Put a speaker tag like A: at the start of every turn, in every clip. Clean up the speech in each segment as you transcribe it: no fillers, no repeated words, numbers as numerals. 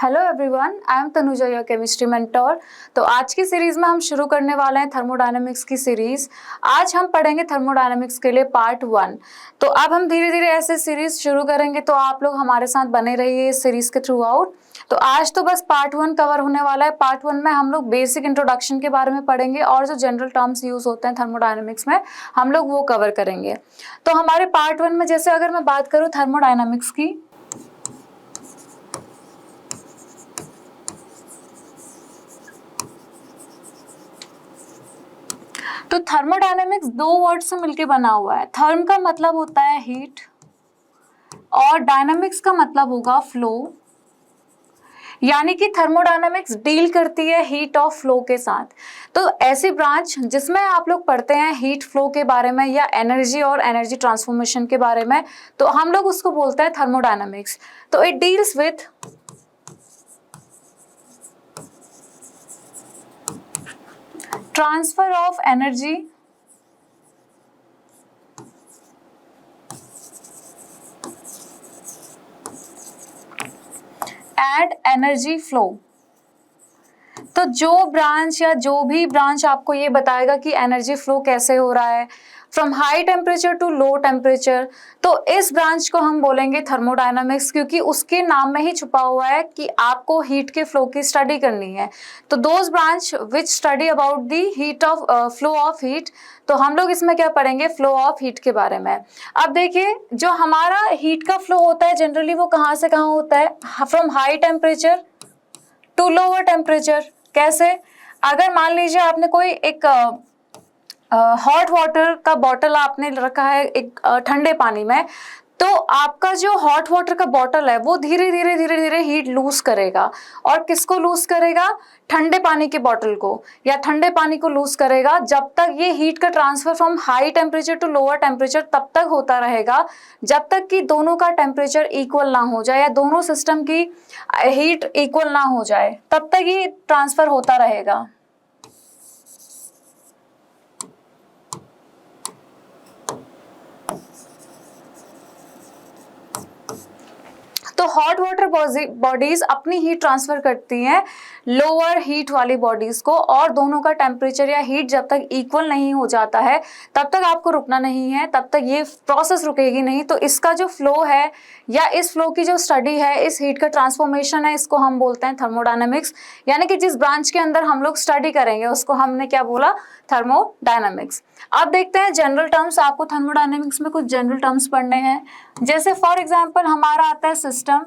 A: Hello everyone, I am Tanuja, your chemistry mentor. तो आज की सीरीज में हम शुरू करने वाले हैं थर्मोडायनामिक्स की सीरीज। आज हम पढ़ेंगे थर्मोडायनामिक्स के लिए पार्ट 1। तो अब हम धीरे धीरे ऐसे सीरीज शुरू करेंगे, तो आप लोग हमारे साथ बने रहिए इस सीरीज के थ्रू आउट। तो आज तो बस पार्ट 1 कवर होने वाला है। पार्ट 1 में हम लोग बेसिक इंट्रोडक्शन के बारे में पढ़ेंगे और जो जनरल टर्म्स यूज होते हैं थर्मोडायनामिक्स में हम लोग वो कवर करेंगे। तो हमारे पार्ट 1 में जैसे अगर मैं बात करूँ थर्मोडायनामिक्स की, तो थर्मोडायनेमिक्स दो वर्ड से मिलके बना हुआ है। थर्म का मतलब होता है हीट और डायनामिक्स का मतलब होगा फ्लो, यानी कि थर्मोडायनेमिक्स डील करती है हीट और फ्लो के साथ। तो ऐसी ब्रांच जिसमें आप लोग पढ़ते हैं हीट फ्लो के बारे में या एनर्जी और एनर्जी ट्रांसफॉर्मेशन के बारे में, तो हम लोग उसको बोलते हैं थर्मोडायनेमिक्स। तो it deals with transfer of energy and energy flow. तो जो ब्रांच या जो भी ब्रांच आपको ये बताएगा कि एनर्जी फ्लो कैसे हो रहा है from high temperature to low temperature, तो इस ब्रांच को हम बोलेंगे थर्मोडायनामिक्स, क्योंकि उसके नाम में ही छुपा हुआ है कि आपको हीट के फ्लो की स्टडी करनी है। तो those branch which study about the heat of flow of heat, तो हम लोग इसमें क्या पढ़ेंगे, फ्लो ऑफ हीट के बारे में। अब देखिए, जो हमारा हीट का फ्लो होता है जनरली वो कहाँ से कहाँ होता है, from high temperature to lower temperature. कैसे? अगर मान लीजिए आपने कोई एक हॉट वाटर का बॉटल आपने रखा है एक ठंडे पानी में, तो आपका जो हॉट वाटर का बॉटल है वो धीरे धीरे धीरे धीरे हीट लूज करेगा। और किसको लूज करेगा? ठंडे पानी के बॉटल को या ठंडे पानी को लूज करेगा। जब तक ये हीट का transfer from high temperature to lower temperature तब तक होता रहेगा, जब तक कि दोनों का टेम्परेचर इक्वल ना हो जाए या दोनों सिस्टम की हीट इक्वल ना हो जाए, तब तक ये ट्रांसफर होता रहेगा। तो हॉट वाटर बॉडीज अपनी हीट ट्रांसफर करती हैं लोअर हीट वाली बॉडीज को, और दोनों का टेम्परेचर या हीट जब तक इक्वल नहीं हो जाता है तब तक आपको रुकना नहीं है, तब तक ये प्रोसेस रुकेगी नहीं। तो इसका जो फ्लो है या इस फ्लो की जो स्टडी है, इस हीट का ट्रांसफॉर्मेशन है, इसको हम बोलते हैं थर्मोडायनेमिक्स। यानी कि जिस ब्रांच के अंदर हम लोग स्टडी करेंगे उसको हमने क्या बोला, थर्मोडायनेमिक्स। अब देखते हैं जनरल टर्म्स। आपको थर्मोडायनेमिक्स में कुछ जनरल टर्म्स पढ़ने हैं। जैसे फॉर एग्जांपल हमारा आता है सिस्टम।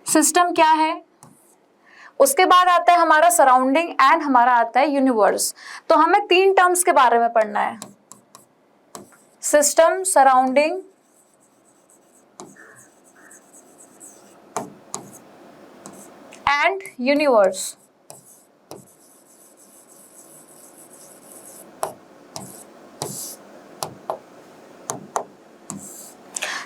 A: सिस्टम क्या है? उसके बाद आता है हमारा सराउंडिंग एंड हमारा आता है यूनिवर्स। तो हमें 3 टर्म्स के बारे में पढ़ना है, सिस्टम, सराउंडिंग एंड यूनिवर्स।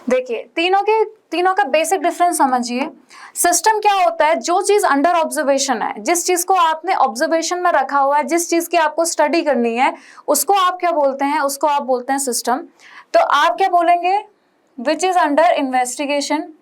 A: देखिए, तीनों का बेसिक डिफरेंस समझिए। सिस्टम क्या होता है? जो चीज अंडर ऑब्जर्वेशन है, जिस चीज को आपने ऑब्जर्वेशन में रखा हुआ है, जिस चीज की आपको स्टडी करनी है, उसको आप क्या बोलते हैं? उसको आप बोलते हैं सिस्टम। तो आप क्या बोलेंगे? Which is under investigation.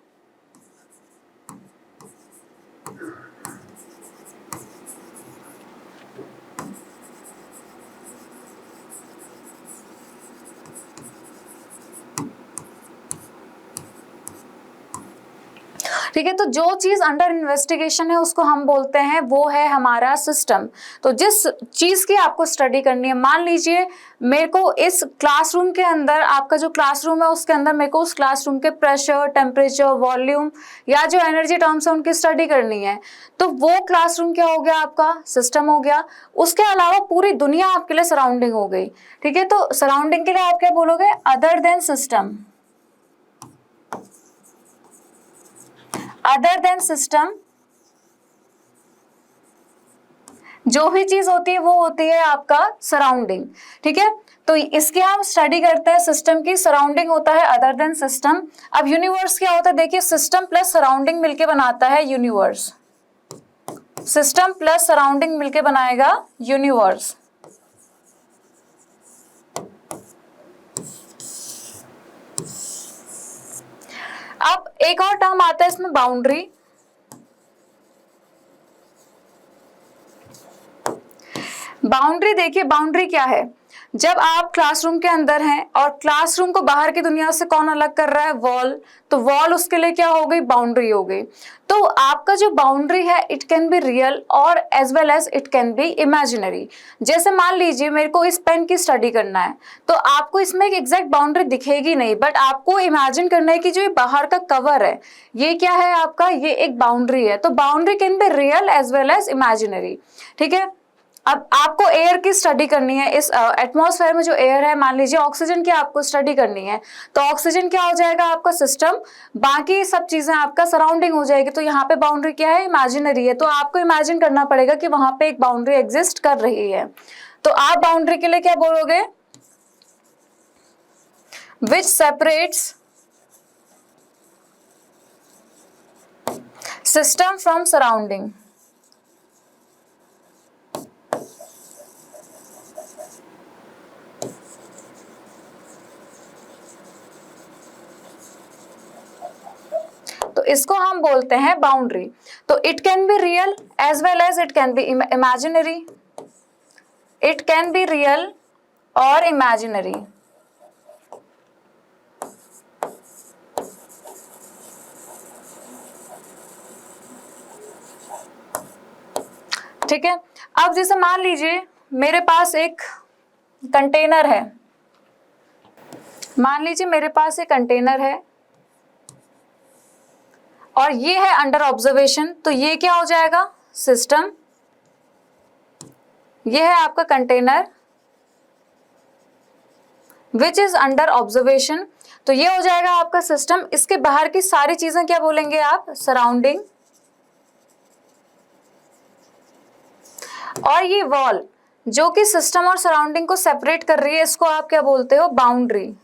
A: ठीक है, तो जो चीज अंडर इन्वेस्टिगेशन है उसको हम बोलते हैं वो है हमारा सिस्टम। तो जिस चीज की आपको स्टडी करनी है, मान लीजिए मेरे को इस क्लासरूम के अंदर, आपका जो क्लासरूम है उसके अंदर मेरे को उस क्लासरूम के प्रेशर, टेम्परेचर, वॉल्यूम या जो एनर्जी टर्म्स है उनकी स्टडी करनी है, तो वो क्लासरूम क्या हो गया? आपका सिस्टम हो गया। उसके अलावा पूरी दुनिया आपके लिए सराउंडिंग हो गई। ठीक है, तो सराउंडिंग के लिए आप क्या बोलोगे? Other than system. Other than system जो भी चीज होती है वो होती है आपका सराउंडिंग। ठीक है, तो इसके हम स्टडी करते हैं सिस्टम की। सराउंडिंग होता है अदर देन सिस्टम। अब यूनिवर्स क्या होता है? देखिए, सिस्टम प्लस सराउंडिंग मिलके बनाता है यूनिवर्स। सिस्टम प्लस सराउंडिंग मिलके बनाएगा यूनिवर्स। अब एक और टर्म आता है इसमें, बाउंड्री। बाउंड्री देखिए, बाउंड्री क्या है? जब आप क्लासरूम के अंदर हैं और क्लासरूम को बाहर की दुनिया से कौन अलग कर रहा है? वॉल। तो वॉल उसके लिए क्या हो गई? बाउंड्री हो गई। तो आपका जो बाउंड्री है, इट कैन बी रियल और as well as it can be imaginary. जैसे मान लीजिए मेरे को इस पेन की स्टडी करना है, तो आपको इसमें एक एग्जैक्ट बाउंड्री दिखेगी नहीं, बट आपको इमेजिन करना है कि जो ये बाहर का कवर है, ये क्या है आपका? ये एक बाउंड्री है। तो boundary can be real as well as imaginary. ठीक है। अब आपको एयर की स्टडी करनी है, इस एटमॉस्फेयर में जो एयर है, मान लीजिए ऑक्सीजन की आपको स्टडी करनी है, तो ऑक्सीजन क्या हो जाएगा आपका? सिस्टम। बाकी सब चीजें आपका सराउंडिंग हो जाएगी। तो यहाँ पे बाउंड्री क्या है? इमेजिनरी है। तो आपको इमेजिन करना पड़ेगा कि वहां पे एक बाउंड्री एग्जिस्ट कर रही है। तो आप बाउंड्री के लिए क्या बोलोगे? Which separates system from surrounding. तो इसको हम बोलते हैं बाउंड्री। तो it can be real as well as it can be imaginary. It can be real और इमेजिनरी। ठीक है। अब जैसे मान लीजिए मेरे पास एक कंटेनर है, मान लीजिए मेरे पास एक कंटेनर है और ये है अंडर ऑब्जर्वेशन। तो ये क्या हो जाएगा? सिस्टम। ये है आपका container which is under observation. तो ये हो जाएगा आपका सिस्टम। इसके बाहर की सारी चीजें क्या बोलेंगे आप? सराउंडिंग। और ये वॉल जो कि सिस्टम और सराउंडिंग को सेपरेट कर रही है, इसको आप क्या बोलते हो? Boundary.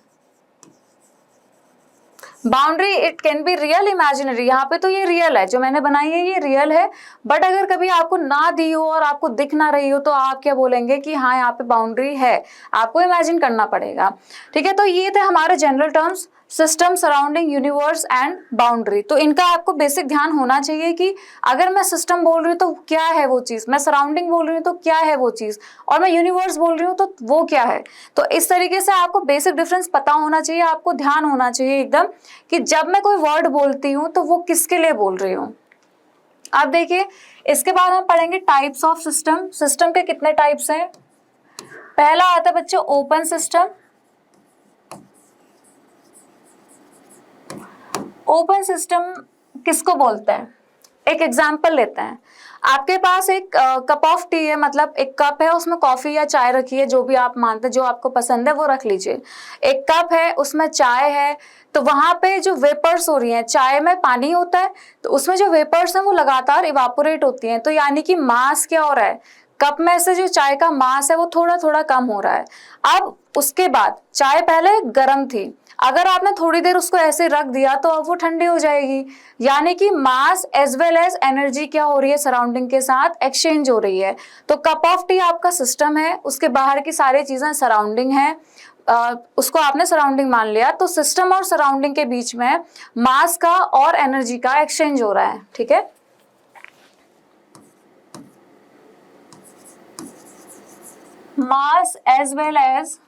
A: Boundary it can be real imaginary. यहाँ पे तो ये रियल है, जो मैंने बनाई है ये रियल है, बट अगर कभी आपको ना दी हो और आपको दिख ना रही हो, तो आप क्या बोलेंगे कि हाँ यहाँ पे बाउंड्री है, आपको इमेजिन करना पड़ेगा। ठीक है। तो ये थे हमारे general terms, system, surrounding, universe and boundary. तो इनका आपको बेसिक ध्यान होना चाहिए कि अगर मैं सिस्टम बोल रही हूँ तो क्या है वो चीज, मैं सराउंडिंग बोल रही हूँ तो क्या है वो चीज, और मैं यूनिवर्स बोल रही हूँ तो वो क्या है। तो इस तरीके से आपको बेसिक डिफरेंस पता होना चाहिए, आपको ध्यान होना चाहिए एकदम कि जब मैं कोई वर्ड बोलती हूँ तो वो किसके लिए बोल रही हूँ। अब देखिए, इसके बाद हम पढ़ेंगे टाइप्स ऑफ सिस्टम। सिस्टम के कितने टाइप्स हैं? पहला आता है बच्चों ओपन सिस्टम। ओपन सिस्टम किसको बोलते हैं? एक एग्जाम्पल लेते हैं। आपके पास एक कप ऑफ टी है, मतलब एक कप है, उसमें कॉफी या चाय रखी है, जो भी आप मानते हैं, जो आपको पसंद है वो रख लीजिए। एक कप है, उसमें चाय है, तो वहां पे जो वेपर्स हो रही हैं, चाय में पानी होता है, तो उसमें जो वेपर्स हैं वो लगातार इवापोरेट होती हैं। तो यानी कि मास क्या हो रहा है? कप में से जो चाय का मास है वो थोड़ा थोड़ा कम हो रहा है। अब उसके बाद चाय पहले गर्म थी, अगर आपने थोड़ी देर उसको ऐसे रख दिया तो अब वो ठंडी हो जाएगी। यानी कि mass as well as energy क्या हो रही है? सराउंडिंग के साथ एक्सचेंज हो रही है। तो कप ऑफ टी आपका सिस्टम है, उसके बाहर की सारी चीजें सराउंडिंग है, उसको आपने सराउंडिंग मान लिया। तो सिस्टम और सराउंडिंग के बीच में मास का और एनर्जी का एक्सचेंज हो रहा है। ठीक है। Mass as well as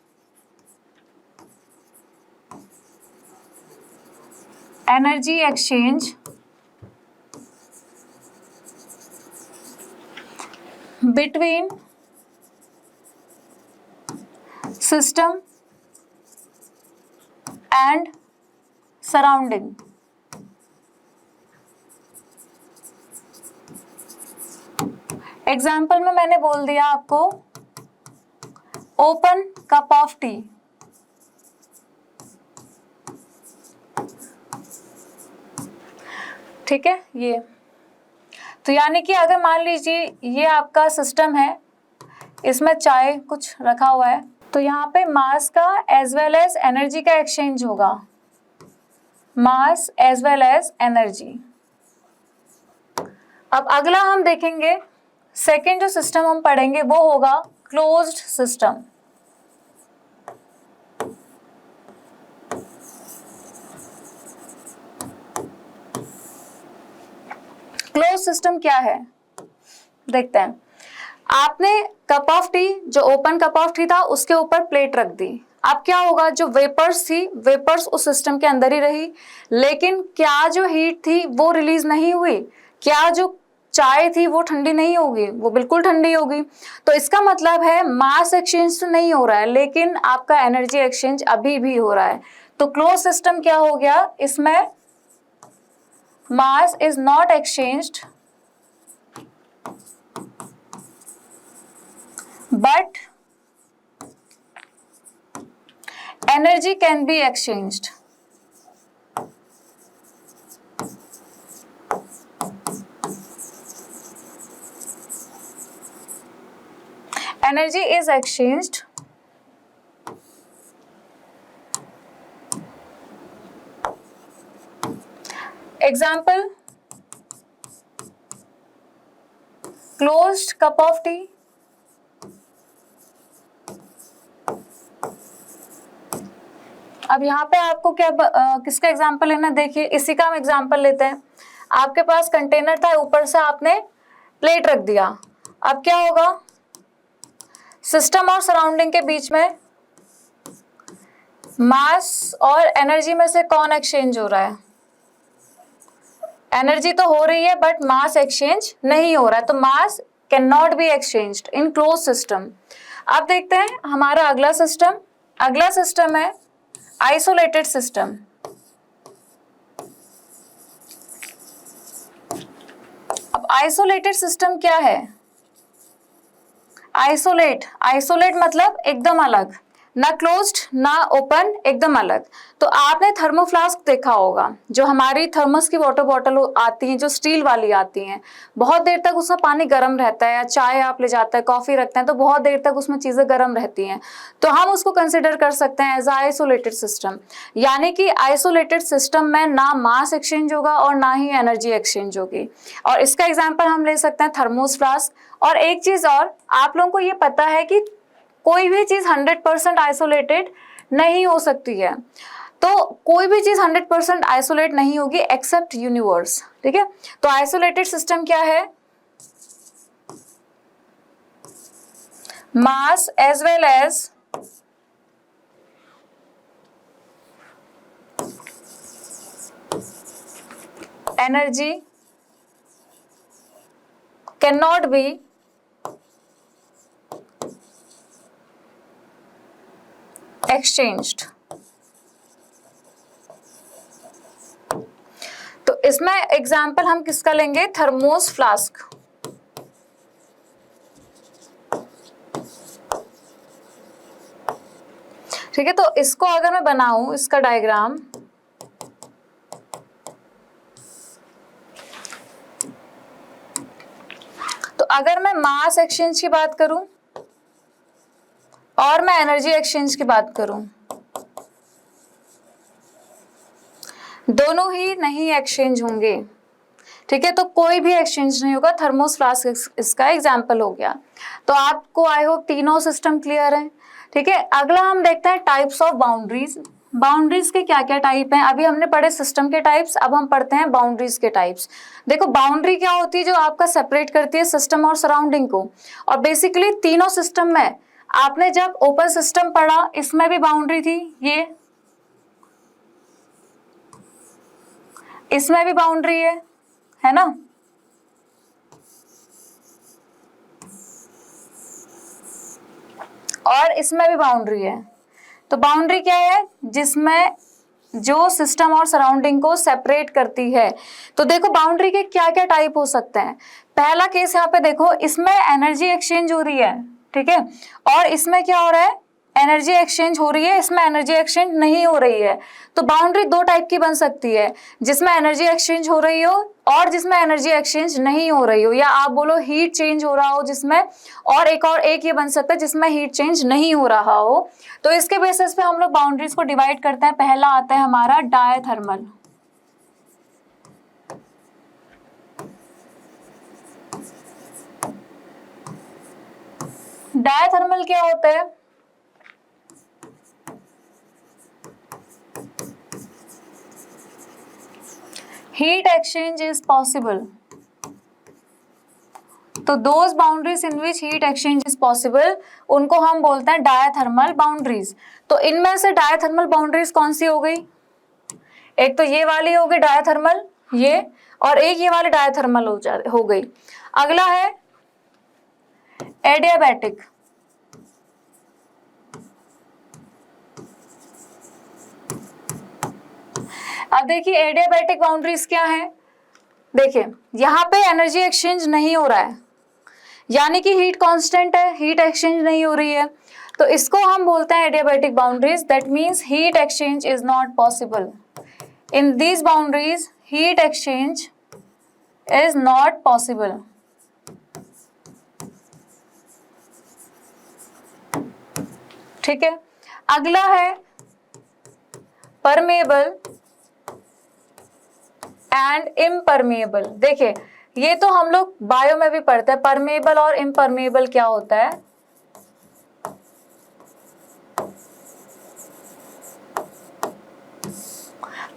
A: energy exchange between system and surrounding। Example में मैंने बोल दिया आपको ओपन कप ऑफ टी। ठीक है। ये तो यानी कि अगर मान लीजिए ये आपका सिस्टम है, इसमें चाय कुछ रखा हुआ है, तो यहाँ पे मास का एज वेल एज एनर्जी का एक्सचेंज होगा। Mass as well as energy. अब अगला हम देखेंगे, सेकेंड जो सिस्टम हम पढ़ेंगे वो होगा क्लोज्ड सिस्टम। क्लोज सिस्टम क्या है देखते हैं। आपने कप ऑफ टी, जो ओपन कप ऑफ टी था, उसके ऊपर प्लेट रख दी। अब क्या होगा, जो वेपर्स थी, वेपर्स उस सिस्टम के अंदर ही रही, लेकिन क्या जो हीट थी वो रिलीज नहीं हुई? क्या जो चाय थी वो ठंडी नहीं होगी? वो बिल्कुल ठंडी होगी। तो इसका मतलब है मास एक्सचेंज तो नहीं हो रहा है, लेकिन आपका एनर्जी एक्सचेंज अभी भी हो रहा है। तो क्लोज सिस्टम क्या हो गया, इसमें mass is not exchanged but energy can be exchanged. Energy is exchanged example, closed cup of tea, अब यहाँ पे आपको क्या किसका एग्जाम्पल लेना, देखिए इसी का हम एग्जाम्पल लेते हैं। आपके पास कंटेनर था, ऊपर से आपने प्लेट रख दिया। अब क्या होगा, सिस्टम और सराउंडिंग के बीच में मास और एनर्जी में से कौन एक्सचेंज हो रहा है? एनर्जी तो हो रही है बट मास एक्सचेंज नहीं हो रहा है, तो मास can not B exchanged in close system. अब देखते हैं हमारा अगला सिस्टम। अगला सिस्टम है आइसोलेटेड सिस्टम। अब आइसोलेटेड सिस्टम क्या है? आइसोलेट मतलब एकदम अलग, ना क्लोज्ड ना ओपन, एकदम अलग। तो आपने थर्मोफ्लास्क देखा होगा, जो हमारी थर्मस की वाटर बॉटल आती हैं, जो स्टील वाली आती हैं, बहुत देर तक उसमें पानी गर्म रहता है, या चाय आप ले जाते हैं, कॉफी रखते हैं, तो बहुत देर तक उसमें चीजें गर्म रहती हैं। तो हम उसको कंसिडर कर सकते हैं एज आइसोलेटेड सिस्टम। यानी कि आइसोलेटेड सिस्टम में ना मास एक्सचेंज होगा और ना ही एनर्जी एक्सचेंज होगी। और इसका एग्जाम्पल हम ले सकते हैं थर्मोस फ्लास्क। और एक चीज और, आप लोगों को ये पता है कि कोई भी चीज 100% आइसोलेटेड नहीं हो सकती है। तो कोई भी चीज 100% आइसोलेट नहीं होगी एक्सेप्ट यूनिवर्स, ठीक है। तो आइसोलेटेड सिस्टम क्या है, mass as well as energy can not be exchanged। तो इसमें एग्जाम्पल हम किसका लेंगे, थर्मोस फ्लास्क। ठीक है, तो इसको अगर मैं बनाऊं, इसका डायग्राम, तो अगर मैं मास एक्सचेंज की बात करूं और मैं एनर्जी एक्सचेंज की बात करूं, दोनों ही नहीं एक्सचेंज होंगे। ठीक है, तो कोई भी एक्सचेंज नहीं होगा। थर्मोस फ्लास्क इसका एग्जाम्पल हो गया। तो आपको आई होप तीनों सिस्टम क्लियर है। ठीक है, अगला हम देखते हैं टाइप्स ऑफ बाउंड्रीज। बाउंड्रीज के क्या क्या टाइप हैं? अभी हमने पढ़े सिस्टम के टाइप्स, अब हम पढ़ते हैं बाउंड्रीज के टाइप्स। देखो, बाउंड्री क्या होती है, जो आपका सेपरेट करती है सिस्टम और सराउंडिंग को। और बेसिकली तीनों सिस्टम में, आपने जब ओपन सिस्टम पढ़ा, इसमें भी बाउंड्री थी, ये इसमें भी बाउंड्री है ना। और इसमें भी बाउंड्री है। तो बाउंड्री क्या है, जिसमें जो सिस्टम और सराउंडिंग को सेपरेट करती है। तो देखो बाउंड्री के क्या क्या टाइप हो सकते हैं। पहला केस यहाँ पे देखो, इसमें एनर्जी एक्सचेंज हो रही है, ठीक है, और इसमें क्या हो रहा है, एनर्जी एक्सचेंज हो रही है, इसमें एनर्जी एक्सचेंज नहीं हो रही है। तो बाउंड्री दो टाइप की बन सकती है, जिसमें एनर्जी एक्सचेंज हो रही हो और जिसमें एनर्जी एक्सचेंज नहीं हो रही हो, या आप बोलो हीट चेंज हो रहा हो जिसमें, और एक ये बन सकता है जिसमें हीट चेंज नहीं हो रहा हो। तो इसके बेसिस पे हम लोग बाउंड्रीज को डिवाइड करते हैं। पहला आता है हमारा डायथर्मल। डायथर्मल क्या होता है, heat exchange is possible तो those boundaries in which heat exchange is possible, उनको हम बोलते हैं डायथर्मल बाउंड्रीज। तो इनमें से डायथर्मल बाउंड्रीज कौन सी हो गई? एक तो ये वाली हो गई डायथर्मल, ये, और एक ये वाली डायथर्मल हो गई। अगला है एडियाबैटिक। अब देखिए एडियाबैटिक बाउंड्रीज क्या है। देखिए यहाँ पे एनर्जी एक्सचेंज नहीं हो रहा है, यानी कि हीट कांस्टेंट है, हीट एक्सचेंज नहीं हो रही है, तो इसको हम बोलते हैं adiabatic boundaries. That means heat exchange is not possible. In these boundaries heat exchange is not possible. ठीक है, अगला है परमेबल एंड इम्परमेबल। देखिए ये तो हम लोग बायो में भी पढ़ते हैं, परमेबल और इम्परमेबल क्या होता है।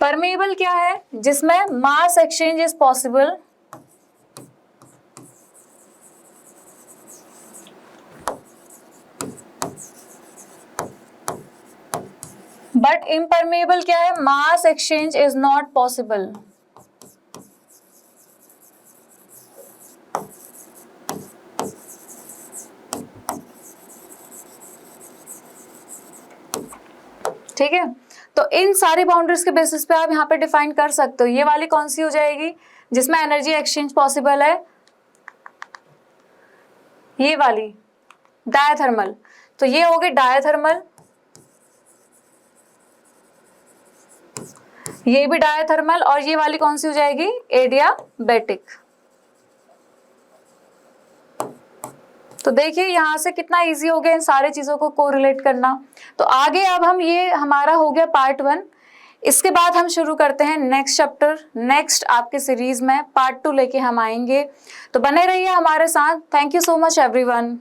A: परमेबल क्या है? जिसमें mass exchange is possible, but impermeable क्या है? Mass exchange is not possible. ठीक है, तो इन सारी बाउंड्रीज के बेसिस पे आप यहाँ पे डिफाइन कर सकते हो। ये वाली कौन सी हो जाएगी जिसमें एनर्जी एक्सचेंज पॉसिबल है? ये वाली डायथर्मल। तो ये हो गई डायथर्मल, ये भी डायथर्मल, और ये वाली कौन सी हो जाएगी? एडियाबैटिक। तो देखिए यहाँ से कितना इजी हो गया इन सारी चीजों को कोरिलेट करना। तो आगे अब हम, ये हमारा हो गया पार्ट 1। इसके बाद हम शुरू करते हैं नेक्स्ट चैप्टर। नेक्स्ट आपके सीरीज में पार्ट 2 लेके हम आएंगे, तो बने रहिए हमारे साथ। Thank you so much everyone.